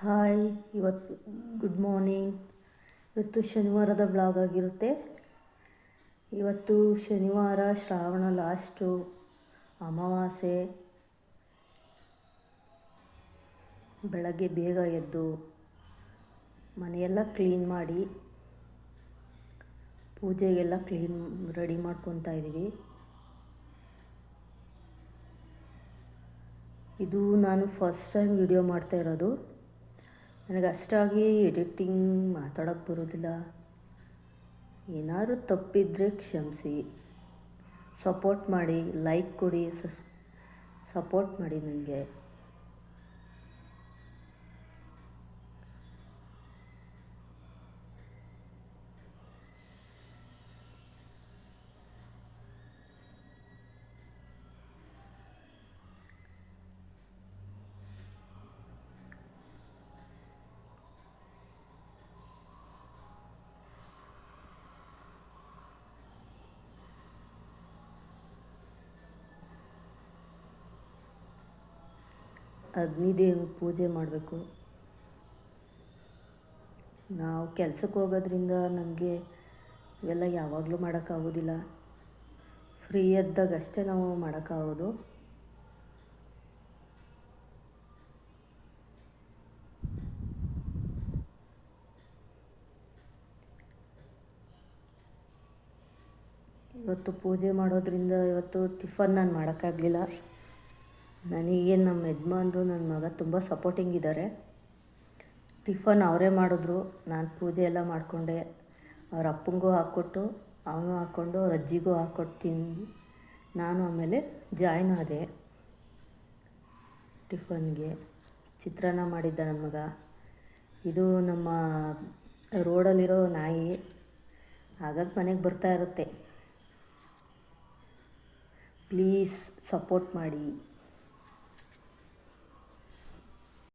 Hi, ಇವತ್ತು good morning. ಇವತ್ತು ಶನಿವಾರದ blog ಆಗಿರುತ್ತೆ. ಇವತ್ತು ಶನಿವಾರ, ಶ್ರಾವಣ ಲಾಸ್ಟು, ಅಮಾವಾಸ್ಯೆ. ಬೆಳಗ್ಗೆ ಬೇಗ ಎದ್ದು ಮನೆಯೆಲ್ಲ ಕ್ಲೀನ್ ಮಾಡಿ ಪೂಜೆಗೆಲ್ಲ ರೆಡಿ ಮಾಡ್ಕೊತಾ ಇದ್ದೀವಿ. ಇದು ನಾನು ಫಸ್ಟ್ ಟೈಮ್ ವಿಡಿಯೋ ಮಾಡ್ತಾ ಇರೋದು. ನನಗೆ ಅಷ್ಟಾಗಿ ಎಡಿಟಿಂಗ್ ಮಾತಾಡೋಕ್ಕೆ ಬರೋದಿಲ್ಲ. ಏನಾದರೂ ತಪ್ಪಿದರೆ ಕ್ಷಮಿಸಿ. ಸಪೋರ್ಟ್ ಮಾಡಿ, ಲೈಕ್ ಕೊಡಿ, ಸಪೋರ್ಟ್ ಮಾಡಿ ನನಗೆ. ಅಗ್ನಿದೇವ ಪೂಜೆ ಮಾಡಬೇಕು. ನಾವು ಕೆಲಸಕ್ಕೆ ಹೋಗೋದ್ರಿಂದ ನಮಗೆ ಇವೆಲ್ಲ ಯಾವಾಗಲೂ ಮಾಡೋಕ್ಕಾಗೋದಿಲ್ಲ. ಫ್ರೀ ಇದ್ದಾಗ ಅಷ್ಟೇ ನಾವು ಮಾಡೋಕ್ಕಾಗೋದು. ಇವತ್ತು ಪೂಜೆ ಮಾಡೋದ್ರಿಂದ ಇವತ್ತು ಟಿಫನ್ ನಾನು ಮಾಡೋಕ್ಕಾಗಲಿಲ್ಲ. ನನಗೆ ನಮ್ಮ ಯಜಮಾನ್ರು, ನನ್ನ ಮಗ ತುಂಬ ಸಪೋರ್ಟಿಂಗ್ ಇದ್ದಾರೆ. ಟಿಫನ್ ಅವರೇ ಮಾಡಿದ್ರು. ನಾನು ಪೂಜೆ ಎಲ್ಲ ಮಾಡಿಕೊಂಡೆ. ಅವ್ರ ಅಪ್ಪಂಗೂ ಹಾಕ್ಕೊಟ್ಟು, ಅವನು ಹಾಕ್ಕೊಂಡು ಅವ್ರ ಅಜ್ಜಿಗೂ ಹಾಕ್ಕೊಟ್ಟು ತಿಂದು ನಾನು ಆಮೇಲೆ ಜಾಯ್ನ್ ಆದೆ ಟಿಫನ್ಗೆ. ಚಿತ್ರಾನ್ನ ಮಾಡಿದ್ದ ನನ್ನ ಮಗ. ಇದು ನಮ್ಮ ರೋಡಲ್ಲಿರೋ ನಾಯಿ, ಆಗಾಗ ಮನೆಗೆ ಬರ್ತಾ ಇರುತ್ತೆ. ಪ್ಲೀಸ್ ಸಪೋರ್ಟ್ ಮಾಡಿ.